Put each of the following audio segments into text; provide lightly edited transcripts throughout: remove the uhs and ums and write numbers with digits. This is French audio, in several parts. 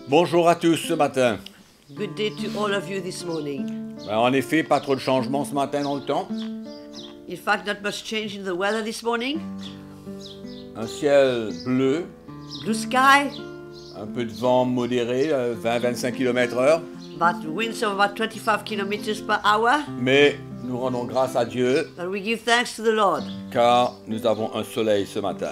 Bonjour à tous ce matin. Good day to all of you this morning. En effet, pas trop de changements ce matin dans le temps. In fact, not much change in the weather this morning. Un ciel bleu, Blue sky, un peu de vent modéré, 20-25 km/h. but winds of about 25 kilometers per hour. Mais nous rendons grâce à Dieu But we give thanks to the Lord. car nous avons un soleil ce matin.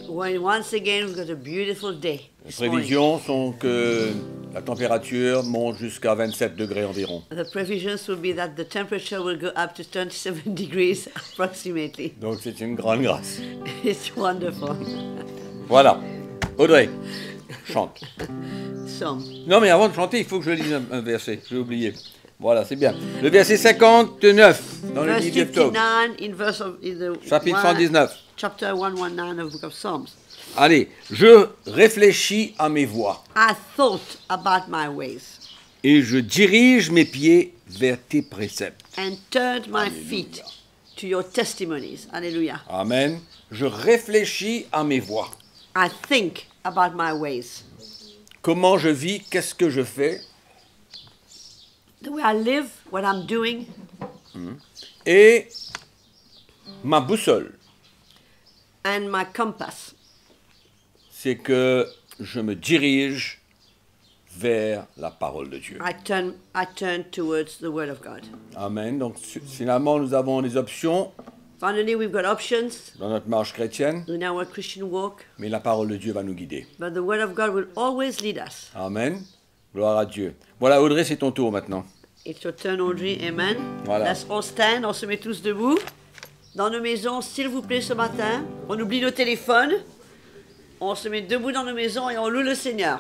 Once again, we've got a beautiful day Les this morning. prévisions sont que la température monte jusqu'à 27 degrés environ. The provisions will be that the temperature will go up to 27 degrees approximately. Donc c'est une grande grâce. It's wonderful. Voilà. Audrey, chante. Some. Non mais avant de chanter, il faut que je lise un verset. J'ai oublié. Voilà, c'est bien. Le verset 59 dans le Verse livre d'Octobre. 59 in verse of in the Chapitre 119. chapter 119 of the book of Psalms. Allez, je réfléchis à mes voies I thought about my ways et je dirige mes pieds vers tes préceptes. and turned my feet to your testimonies. Hallelujah. Amen. Je réfléchis à mes voies. I think about my ways. Comment je vis, qu'est-ce que je fais The way I live, what I'm doing, et ma boussole, and my compass. c'est que je me dirige vers la parole de Dieu. I turn towards the Word of God. Amen. Donc finalement, nous avons des options Finally, we've got options dans notre marche chrétienne, in our Christian walk, mais la parole de Dieu va nous guider. but the Word of God will always lead us. Amen. Gloire à Dieu. Voilà, Audrey, c'est ton tour maintenant. It's your turn, Audrey. Amen. Voilà. Let's all stand. On se met tous debout. Dans nos maisons, s'il vous plaît, ce matin, on oublie nos téléphones. On se met debout dans nos maisons et on loue le Seigneur.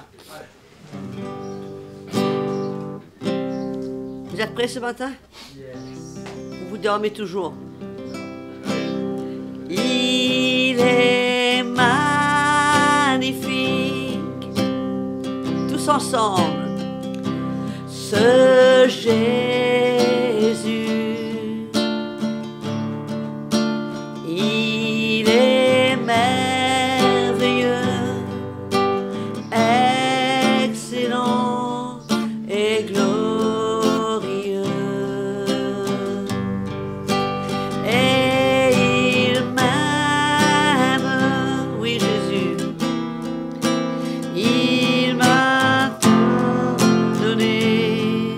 Vous êtes prêts ce matin? Ou vous dormez toujours? Il est magnifique. Tous ensemble. Ce Jésus. Il est merveilleux, excellent et glorieux. Et il m'aime, oui Jésus, il m'a donné,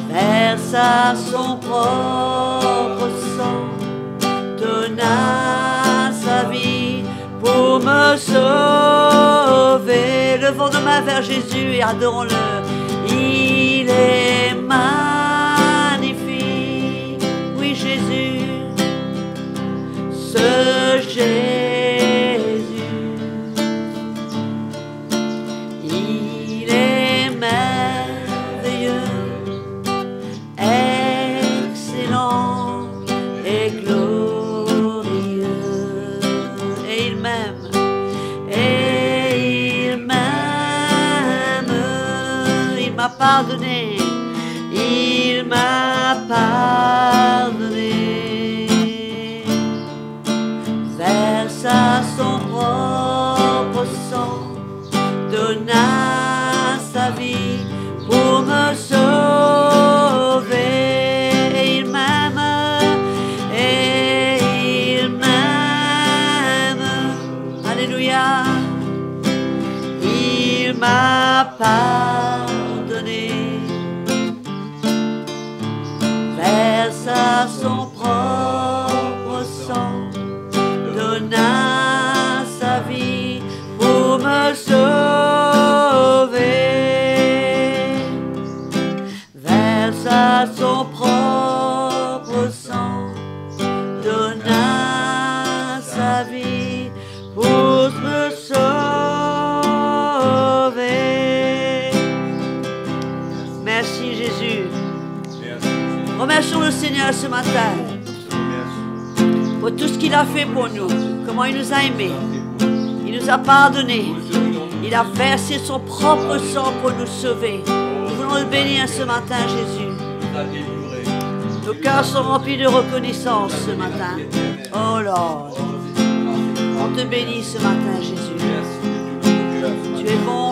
versa son propre sang, donna sa vie pour me sauver. Levons nos mains vers Jésus et adorons-le. Il est magnifique, oui Jésus, ce Jésus. Il est merveilleux, excellent et glorieux. Et il m'aime, il m'a pardonné, il m'a pardonné. Versa son propre sang, donna sa vie pour me sauver. Et il m'aime, alléluia. Il m'a pardonné, versa son propre sang, donna sa vie pour me sauver. Versa son propre sang, donna sa vie pour me sauver. Merci Jésus. Remercions le Seigneur ce matin pour tout ce qu'il a fait pour nous, comment il nous a aimés, il nous a pardonné, il a versé son propre sang pour nous sauver. Nous voulons le bénir ce matin, Jésus. Nos cœurs sont remplis de reconnaissance ce matin. Oh Lord, on te bénit ce matin, Jésus. Tu es bon.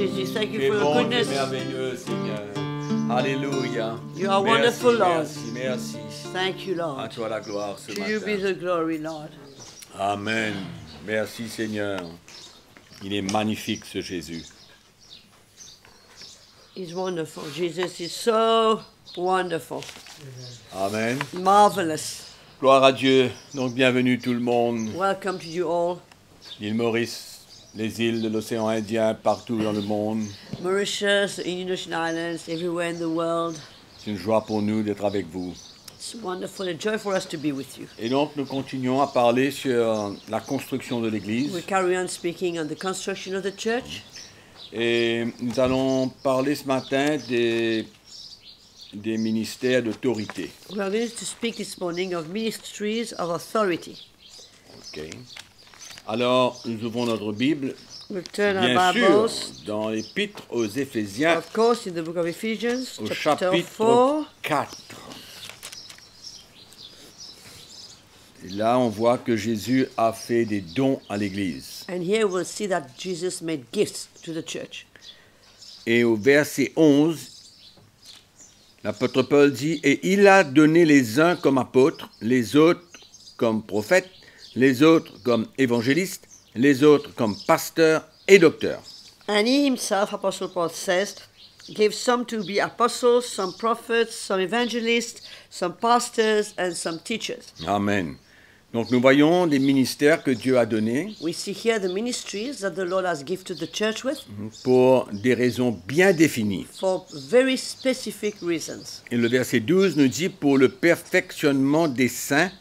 Jésus. Thank you Tu es for your bon, tu es goodness. merveilleux, Seigneur. Alléluia. You are Merci, wonderful, Lord. merci, merci. Thank you, À Lord. toi la gloire ce To you be matin. the glory, Lord. Amen. Merci, Seigneur. Il est magnifique, ce Jésus. He's wonderful. Jesus is so wonderful. Amen. Marvelous. Gloire à Dieu. Donc, bienvenue tout le monde. Welcome to you all. L'île Maurice, les îles de l'océan Indien, partout dans le monde. Mauritius, Indian Ocean Islands, everywhere in the world. C'est une joie pour nous d'être avec vous. It's wonderful and joy for us to be with you. Et donc, nous continuons à parler sur la construction de l'Église. We carry on speaking on the construction of the church. Et nous allons parler ce matin des ministères d'autorité. We are going to speak this morning of ministries of authority. Ok. Alors, nous ouvrons notre Bible, We'll turn our bien Bibles, sûr, dans l'Épître aux Éphésiens, of course, in the book of Ephesians, au chapter chapitre 4. 4. Et là, on voit que Jésus a fait des dons à l'Église. And here we'll see that Jesus made gifts to the church. Et au verset 11, l'apôtre Paul dit « Et il a donné les uns comme apôtres, les autres comme prophètes, les autres comme évangélistes, les autres comme pasteurs et docteurs. » And he himself, Apostle Paul says, gave some to be apostles, some prophets, some evangelists, some pastors, and some teachers. Amen. Donc nous voyons des ministères que Dieu a donnés We see here the ministries that the Lord has gifted the church with pour des raisons bien définies. for very specific reasons. Et le verset 12 nous dit « Pour le perfectionnement des saints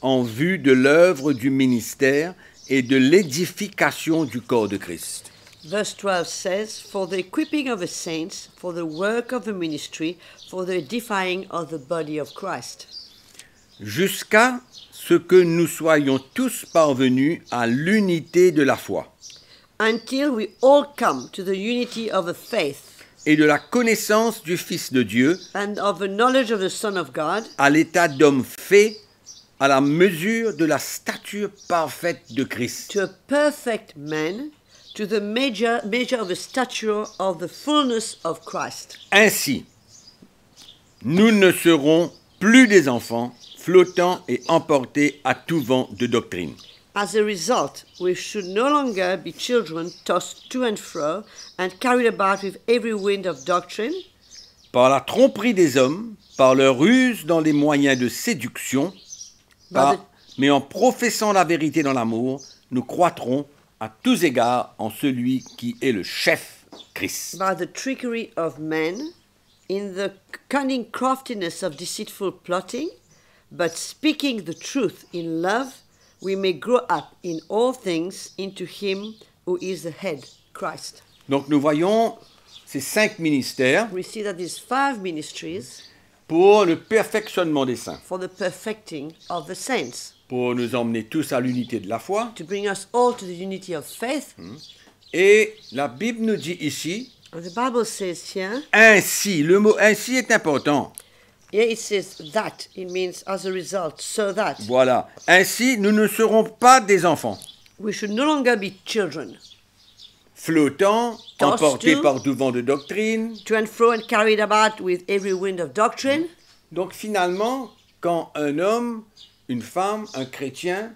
en vue de l'œuvre du ministère et de l'édification du corps de Christ. » Verse 12 says, For the equipping of the saints, for the work of the ministry, for the edifying of the body of Christ. Jusqu'à ce que nous soyons tous parvenus à l'unité de la foi Until we all come to the unity of the faith et de la connaissance du Fils de Dieu, and of the knowledge of the Son of God, à l'état d'homme fait, à la mesure de la stature parfaite de Christ. to a perfect man, to the measure of the stature of the fullness of Christ. Ainsi, nous ne serons plus des enfants, flottant et emportés à tout vent de doctrine. As a result, we should no longer be children tossed to and fro and carried about with every wind of doctrine, Par la tromperie des hommes, par leur ruse dans les moyens de séduction, mais en professant la vérité dans l'amour, nous croîtrons à tous égards en celui qui est le chef, Christ. by the trickery of men, in the cunning craftiness of deceitful plotting, but speaking the truth in love, we may grow up in all things into him who is the head, Christ. Donc nous voyons ces 5 ministères We see that these 5 ministries pour le perfectionnement des saints, for the perfecting of the saints, pour nous emmener tous à l'unité de la foi. to bring us all to the unity of faith. Et la Bible nous dit ici, And the Bible says here, ainsi, le mot ainsi est important. here it says that, it means as a result, so that. Voilà, ainsi nous ne serons pas des enfants, We should no longer be children, flottants, Tossed emportés to- par tout vent de doctrine. to and fro and carried about with every wind of doctrine. Donc finalement, quand un homme, une femme, un chrétien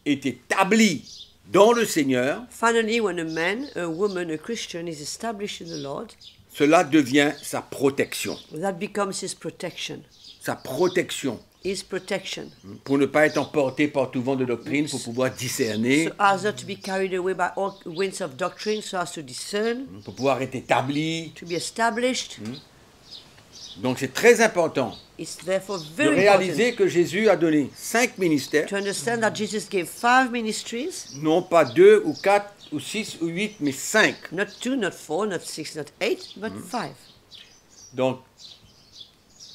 est établi dans le Seigneur, Finally, when a man, a woman, a Christian is established in the Lord, cela devient sa protection. that becomes his protection. Sa protection. His protection. Pour ne pas être emporté par tout vent de doctrine, pour pouvoir discerner, So as not to be carried away by all winds of doctrine, so as to discern, pour pouvoir être établi. to be established. Donc c'est très important It's therefore de very réaliser important que Jésus a donné 5 ministères, to understand that Jesus gave 5 ministries, non pas 2 ou 4 ou 6 ou 8, mais 5. not 2, not 4, not 6, not 8, but 5. Donc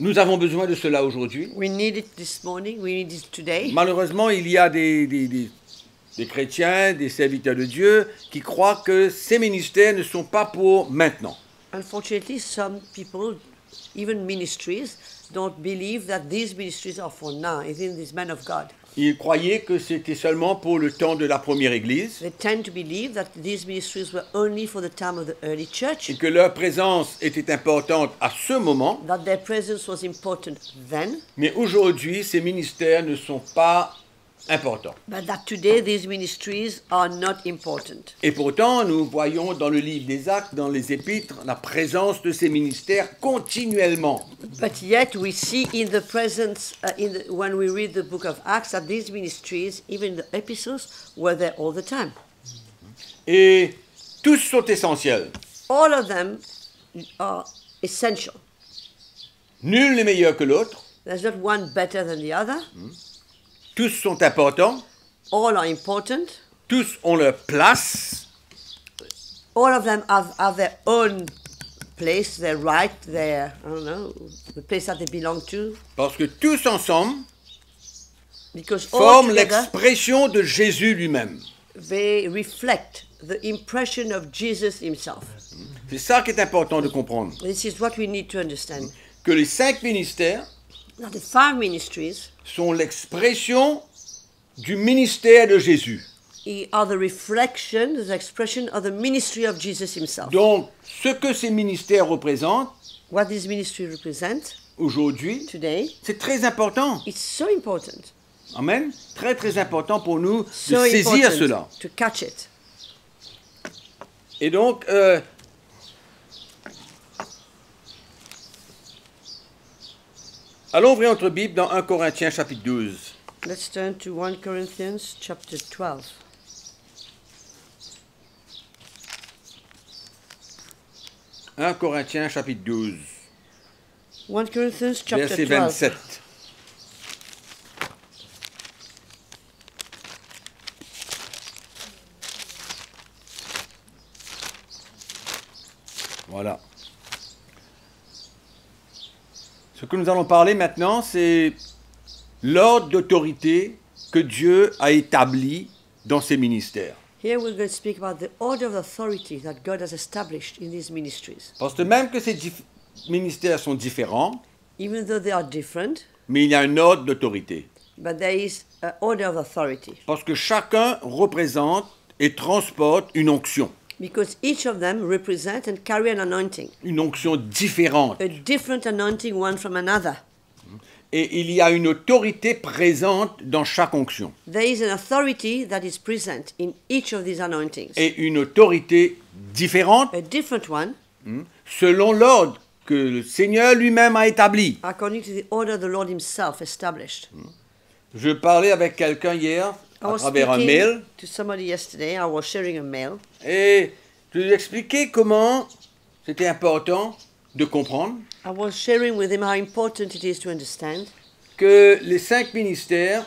nous avons besoin de cela aujourd'hui. We need it this morning, we need it today. Malheureusement, il y a des chrétiens, des serviteurs de Dieu qui croient que ces ministères ne sont pas pour maintenant. Unfortunately, some people, even ministries, don't believe that these ministries are for now, even these men of God. Ils croyaient que c'était seulement pour le temps de la première église They tend to believe that these ministries were only for the time of the early church, et que leur présence était importante à ce moment. that their presence was important then, Mais aujourd'hui, ces ministères ne sont pas importants. but that today these ministries are not important. Et pourtant, nous voyons dans le livre des Actes, dans les Épîtres, la présence de ces ministères continuellement. But yet we see in the presence, when we read the book of Acts, that these ministries, even the epistles, were there all the time. Et tous sont essentiels. All of them are essential. Nul n'est meilleur que l'autre. There's not one better than the other. Tous sont importants. All are important. Tous ont leur place. All of them have their own place, their right, their, I don't know, the place that they belong to. Parce que tous ensemble Because all forment together, l'expression de Jésus lui-même. they reflect the impression of Jesus himself. C'est ça qui est important de comprendre. This is what we need to understand. Que les 5 ministères Now the 5 ministries sont l'expression du ministère de Jésus. are the reflection, the expression of the ministry of Jesus himself. Donc, ce que ces ministères représentent What this ministry represents aujourd'hui, today, c'est très important. it's so important. Amen. Très très important pour nous de So saisir important cela. to catch it. Et donc, allons ouvrir notre Bible dans 1 Corinthiens chapitre 12. Let's turn to 1 Corinthians chapter 12. « 1 Corinthiens chapitre 12, 1 Corinthians chapter verset 12. 27. Voilà. Ce que nous allons parler maintenant, c'est l'ordre d'autorité que Dieu a établi dans ses ministères. Here we're going to speak about the order of authority that God has established in these ministries. Parce que même que ces ministères sont différents, Even though they are different, mais il y a un ordre d'autorité. but there is an order of authority. Parce que chacun représente et transporte une onction Because each of them represent and carry an anointing. différente. A different anointing one from another. Et il y a une autorité présente dans chaque onction. There is an authority that is present in each of these anointings. Et une autorité différente A different one selon l'ordre que le Seigneur lui-même a établi. according to the order the Lord himself established. Je parlais avec quelqu'un hier I à was travers un speaking mail to somebody yesterday. I was sharing a mail. et je lui ai expliqué comment c'était important de comprendre I was sharing with him how important it is to understand que les 5 ministères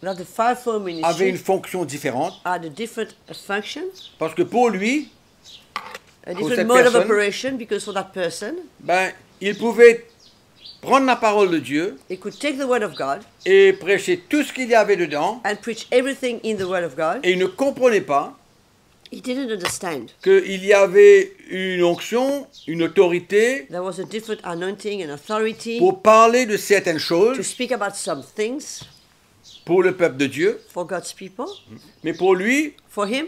that the fivefold avaient une ministry fonction différente had a different function, parce que pour lui, a Pour different cette mode of personne, operation, because for that person, ben, il pouvait prendre la parole de Dieu he could take the word of God et prêcher tout ce qu'il y avait dedans and preach everything in the word of God. et il ne comprenait pas He didn't understand. qu'il y avait une onction, une autorité There was a different anointing and authority pour parler de certaines to choses speak about some things pour le peuple de Dieu, for God's people. mais pour lui, For him,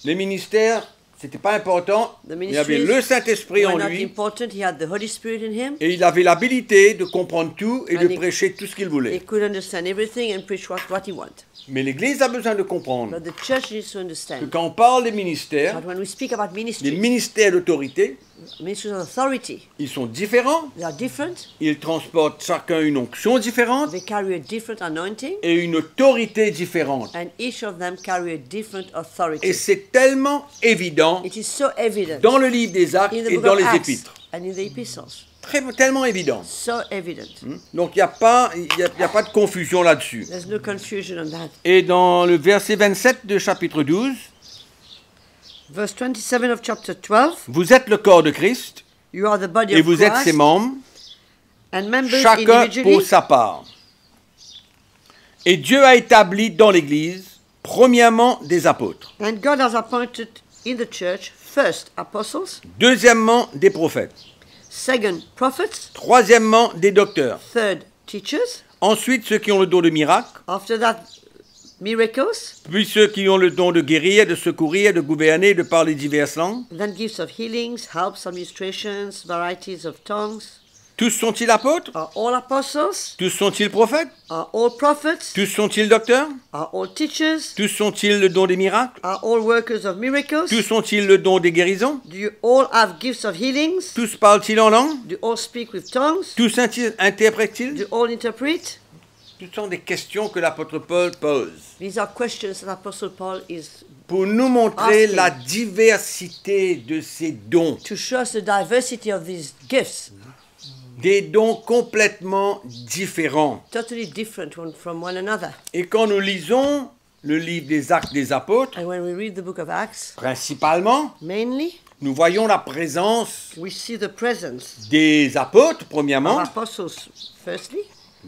les ministères, c'était pas important. the Il avait ministries le Saint-Esprit were en not lui important. He had the Holy Spirit in him. et il avait l'habilité de comprendre tout et And de he- prêcher tout ce qu'il He voulait. could understand everything and preach what he wanted. Mais l'Église a besoin de comprendre But the church needs to que understand quand on parle des ministères, that when we speak about les ministries, ministères d'autorité, ministries of authority, ils sont différents, they are different. ils transportent chacun une onction différente They carry a different anointing, et une autorité différente. and each of them carry a different Et authority. c'est tellement évident It is so evident dans le livre des Actes in the et book dans of les Acts épîtres. and in the epistles. Tellement évident. So evident. Donc il n'y a pas de confusion là-dessus. There's no confusion on that. Et dans le verset 27 de chapitre 12, Verse 27 of chapter 12, vous êtes le corps de Christ you are the body et of vous êtes ses Christ, membres, and members chacun individually. pour sa part. Et Dieu a établi dans l'Église, premièrement, des apôtres, And God has appointed in the church first apostles, deuxièmement, des prophètes, Second, prophets. Troisièmement, des docteurs. Third, teachers. Ensuite, ceux qui ont le don de miracle. After that, miracles. Puis ceux qui ont le don de guérir, de secourir, de gouverner, de parler diverses langues. Then gifts of healings, helps, administrations, varieties of tongues. Tous sont-ils apôtres? Are all apostles? Tous sont-ils prophètes? Are all prophets? Tous sont-ils docteurs? Are all teachers? Tous sont-ils le don des miracles? Are all workers of miracles? Tous ont-ils le don des guérisons? Do you all have gifts of healings? Tous parlent-ils en langue? Do you all speak with tongues? Tous Do interprètent-ils? you all interpret? Ce sont des questions que l'apôtre Paul pose These are questions that Apostle Paul is pour nous montrer asking. la diversité de ces dons. To show us the diversity of these gifts, Des dons complètement différents. totally different one from one another. Et quand nous lisons le livre des Actes des Apôtres, And when we read the book of Acts, principalement, mainly, nous voyons la présence we see the presence des apôtres, of premièrement. apostles, firstly.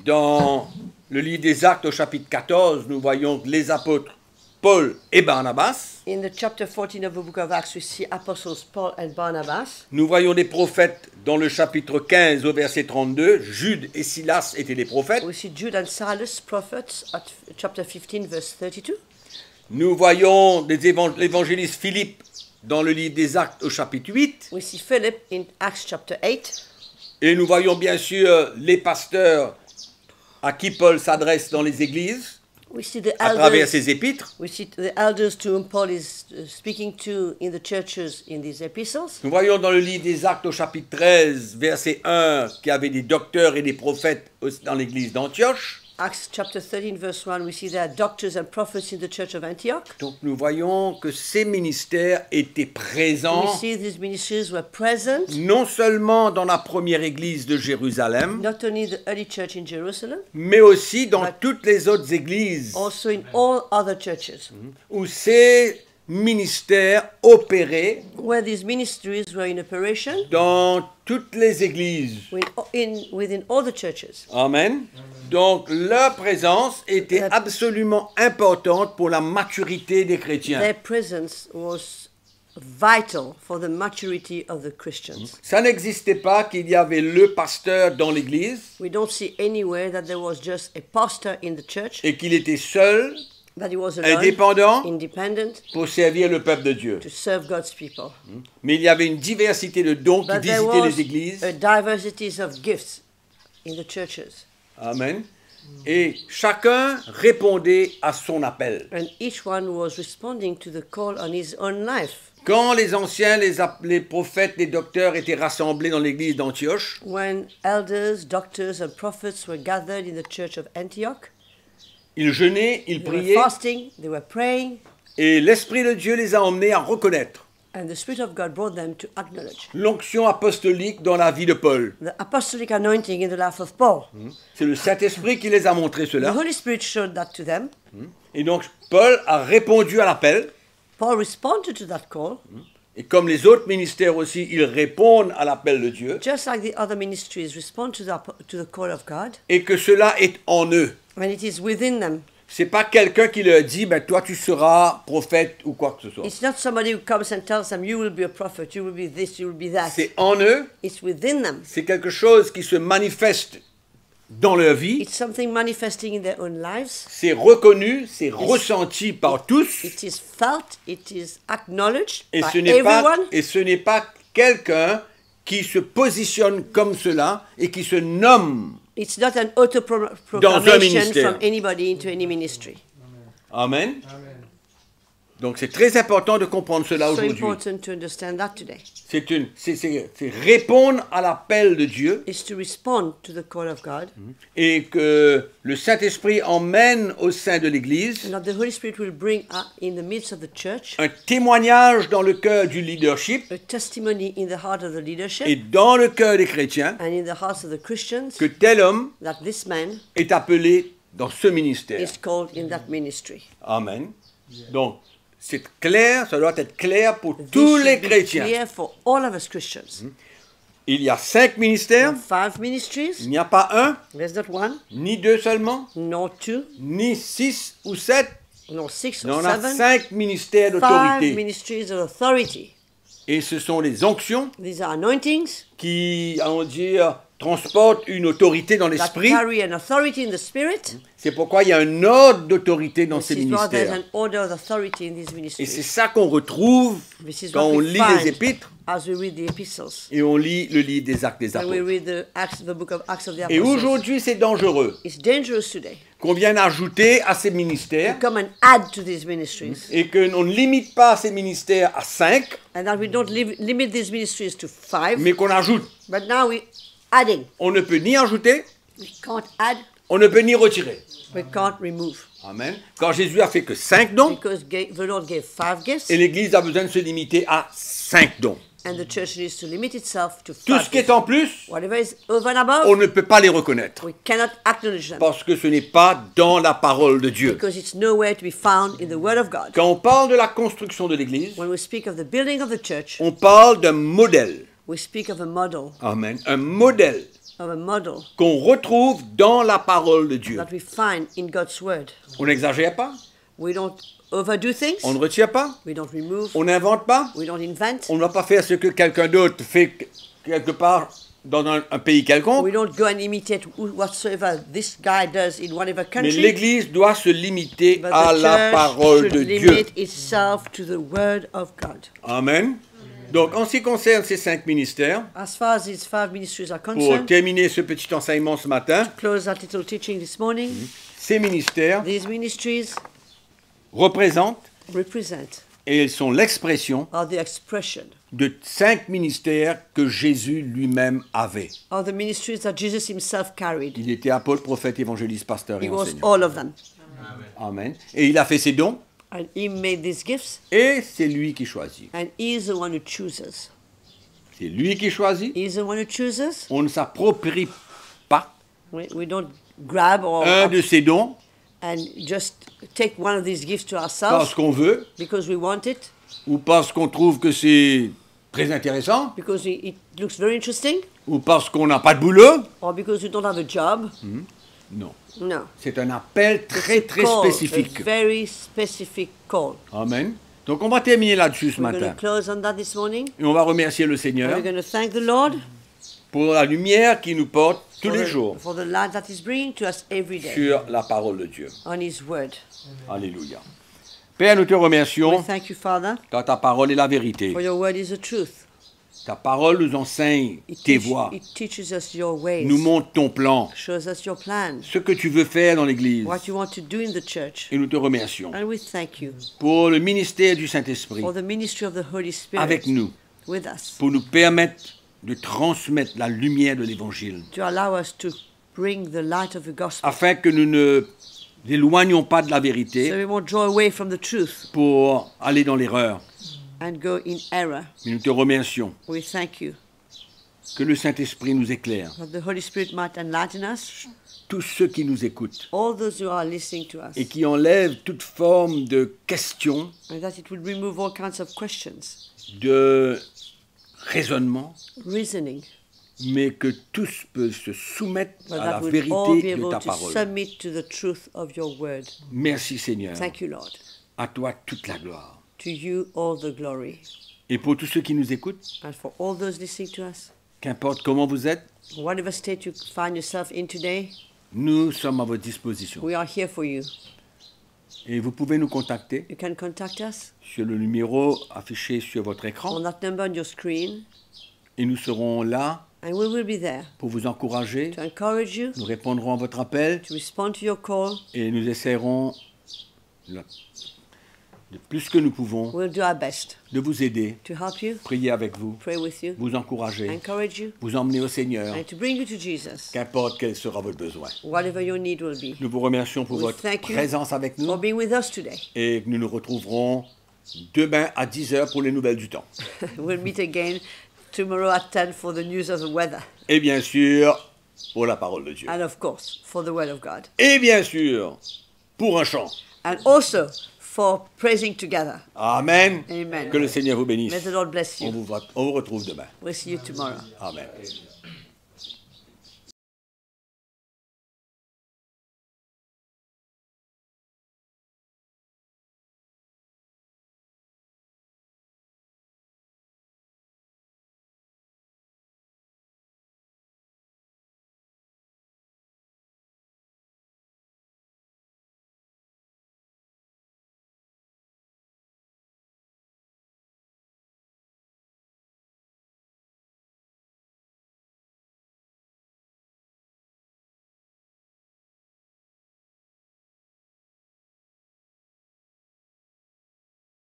Dans le livre des Actes au chapitre 14, nous voyons les apôtres Paul et Barnabas. In the chapter 14 of the book of Acts, we see apostles Paul and Barnabas. Nous voyons des prophètes dans le chapitre 15 au verset 32. Jude et Silas étaient des prophètes. We see Jude and Silas, prophets, at chapter 15, verse 32. Nous voyons l'évangéliste Philippe dans le livre des Actes au chapitre 8. We see Philip in Acts chapter 8. Et nous voyons bien sûr les pasteurs à qui Paul s'adresse dans les églises We see the à travers elders. ses épîtres. We see the elders to whom Paul is speaking to in the churches in these epistles. Nous voyons dans le livre des Actes au chapitre 13, verset 1, qu'il y avait des docteurs et des prophètes dans l'église d'Antioche. Acts chapter 13, verse 1, we see there are doctors and prophets in the church of Antioch. Donc nous voyons que ces ministères étaient We présents see these ministries were present, non seulement dans la première église de Jérusalem, not only in the early church in Jerusalem, mais aussi dans But- toutes les autres églises also in all other churches, où ces ministères opéraient where these ministries were in operation dans toutes les églises. within all the churches. Amen. Donc leur présence était absolument importante pour la maturité des chrétiens. Their presence was vital for the maturity of the Christians. Ça n'existait pas qu'il y avait le pasteur dans l'église We don't see anywhere that there was just a pastor in the church, et qu'il était seul that he was alone, indépendant independent, pour servir le peuple de Dieu. to serve God's people. Mais il y avait une diversité de dons qui But there visitaient was les églises. a diversity of gifts in the churches, Amen. Et chacun répondait à son appel. and each one was responding to the call on his own life. Quand les anciens, les prophètes, les docteurs étaient rassemblés dans l'église d'Antioche, When elders, doctors, and prophets were gathered in the church of Antioch, ils jeûnaient, ils they were priaient, fasting, they were praying, et l'Esprit de Dieu les a emmenés à reconnaître and the Spirit of God brought them to acknowledge l'onction apostolique dans la vie de Paul. the apostolic anointing in the life of Paul. C'est le Saint-Esprit qui les a montré The cela. Holy Spirit showed that to them. Et donc Paul a répondu à l'appel. Paul responded to that call, Et comme les autres ministères aussi, ils répondent à l'appel de Dieu. just like the other ministries respond to the call of God, Et que cela est en eux. when it is within them. C'est pas quelqu'un qui leur dit, ben toi tu seras prophète ou quoi que ce soit. It's not somebody who comes and tells them, you will be a prophet, you will be this, you will be that. C'est en eux, It's within them. c'est quelque chose qui se manifeste dans leur vie. It's something manifesting in their own lives. C'est reconnu, c'est ressenti par tous. It is felt, it is acknowledged Et by ce n'est everyone. pas quelqu'un qui se positionne comme cela et qui se nomme. It's not an Dans un auto-proclamation ministère. from anybody into any ministry. Amen. Donc c'est très important de comprendre cela So aujourd'hui. important to understand that today. C'est répondre à l'appel de Dieu Is to respond to the call of God, et que le Saint-Esprit emmène au sein de l'Église and that the Holy Spirit will bring in the midst of the church un témoignage dans le cœur du leadership a testimony in the heart of the leadership et dans le cœur des chrétiens and in the hearts of the Christians que tel homme that this man est appelé dans ce ministère. is called in that ministry. Amen. Donc, c'est clair, ça doit être clair pour This tous should les be chrétiens. clear for all of us Christians. Il y a 5 ministères, 5 il ministries, n'y a pas un, there's not one, ni 2 seulement, nor 2, ni 6 ou 7, nor 6 mais or on a 7. 5 ministères 5 d'autorité. ministries of authority. Et ce sont les onctions These are anointings qui, allons dire, transportent une autorité dans that l'esprit. carry an authority in the spirit. C'est pourquoi il y a un ordre d'autorité dans This ces is why there's ministères. an order of authority in these Et c'est ministries. ça qu'on retrouve This is quand what on we lit les find épîtres as we read the epistles. et on lit le livre des Actes des When we Apôtres. read the book of Acts of the Et Apostles. aujourd'hui, c'est dangereux It's dangerous today qu'on vienne ajouter à ces to ministères come and add to these ministries, et qu'on ne limite pas ces ministères à 5, and that we don't limit these ministries to 5, mais qu'on ajoute. but now we're adding. On ne peut ni ajouter, We can't add, on ne peut ni retirer. we can't remove. Amen. Quand Jésus a fait que 5 dons, Because the Lord gave 5 gifts, et l'Église a besoin de se limiter à 5 dons. and the church needs to limit itself to Tout 5 ce qui est gifts. en plus, Whatever is over and above, on ne peut pas les reconnaître. we cannot acknowledge them Parce que ce n'est pas dans la parole de Dieu. because it's nowhere to be found in the Word of God. Quand on parle de la construction de l'Église, When we speak of the building of the church, on parle d'un modèle. we speak of a model, Amen. Un modèle qu'on retrouve dans la parole de Dieu. that we find in God's Word. On n'exagère pas, We don't overdo things, on ne retient pas, we don't remove, on n'invente pas, we don't invent, on ne va pas faire ce que quelqu'un d'autre fait quelque part dans un pays quelconque. we don't go and imitate whatsoever this guy does in whatever Mais country. l'Église doit se limiter But à the la church parole should de Dieu. limit itself to the Word of God. Amen. Donc, en ce qui concerne ces 5 ministères, As far as these 5 ministries are pour concerned, terminer ce petit enseignement ce matin, close that little teaching this morning, ces ministères these ministries représentent, represent, et ils sont l'expression are the expression de 5 ministères que Jésus lui-même avait. of the ministries that Jesus himself carried. Il était apôtre, prophète, évangéliste, pasteur He et was enseignant. all of them. Amen. Et il a fait ses dons, And he made these gifts, et c'est lui qui choisit. and he is the one who chooses. C'est lui qui choisit. He is the one who chooses. On ne s'approprie pas We don't grab un de ses dons and just take one of these gifts to parce ourselves qu'on veut, because we want it, ou parce qu'on trouve que c'est très intéressant, because it looks very interesting, ou parce qu'on n'a pas de boulot. or because we don't have a job. Non. No. C'est un appel très, très Call, spécifique. a very specific call. Amen. Donc, on va terminer là-dessus ce We're going matin. to close on that this morning. Et on va remercier le And Seigneur we're going to thank the Lord pour la lumière qu'il nous porte tous les jours for the light that He's bringing to us every day sur la parole de Dieu. on His Word. Alléluia. Père, nous te We remercions thank you, Father, car ta parole est la vérité. for your Word is the truth. Ta parole nous enseigne tes voies, It teaches us your ways, nous montre ton plan, shows us your plans, ce que tu veux faire dans l'Église. what you want to do in the church. Et nous te remercions And we thank you pour le ministère du Saint-Esprit for the ministry of the Holy Spirit avec nous, with us, pour nous permettre de transmettre la lumière de l'Évangile, to allow us to bring the light of the gospel, afin que nous ne nous éloignions pas de la so vérité we won't draw away from the truth pour aller dans l'erreur. and go in error. Mais nous te remercions We thank you que le Saint-Esprit nous éclaire, that the Holy Spirit might enlighten us, tous ceux qui nous écoutent, all those who are listening to us, et qui enlèvent toute forme de questions, and that it will remove all kinds of questions, de raisonnement, reasoning, mais que tous peuvent se soumettre but à la that we'll all be vérité de able ta to parole. submit to the truth of your word. Merci Seigneur. Thank you, Lord. À toi toute la gloire. To you all the glory. Et pour tous ceux qui nous écoutent, And for all those listening to us, qu'importe comment vous êtes, whatever state you find yourself in today, nous sommes à votre disposition. we are here for you. Et vous pouvez nous contacter You can contact us sur le numéro affiché sur votre on écran that number on your screen, et nous serons là and we will be there pour vous encourager. to encourage you, Nous répondrons à votre appel to respond to your call. et nous essaierons de plus que nous pouvons We'll do our best de vous aider, to help you, prier avec vous, pray with you, vous encourager, encourage you, vous emmener au Seigneur, and to bring you to Jesus, qu'importe quel sera votre besoin. whatever your need will be. Nous vous remercions pour We votre thank you présence avec For nous being with us today. et nous nous retrouverons demain à 10h pour les nouvelles du temps. We'll meet again tomorrow at 10 for the news of the weather, Et bien sûr, pour la parole de Dieu. and of course, for the word of God. Et bien sûr, pour un chant. And also for praising together. Amen. Amen. Que le Seigneur vous bénisse. May the Lord bless On you. vous retrouve demain. We'll see you tomorrow. Amen.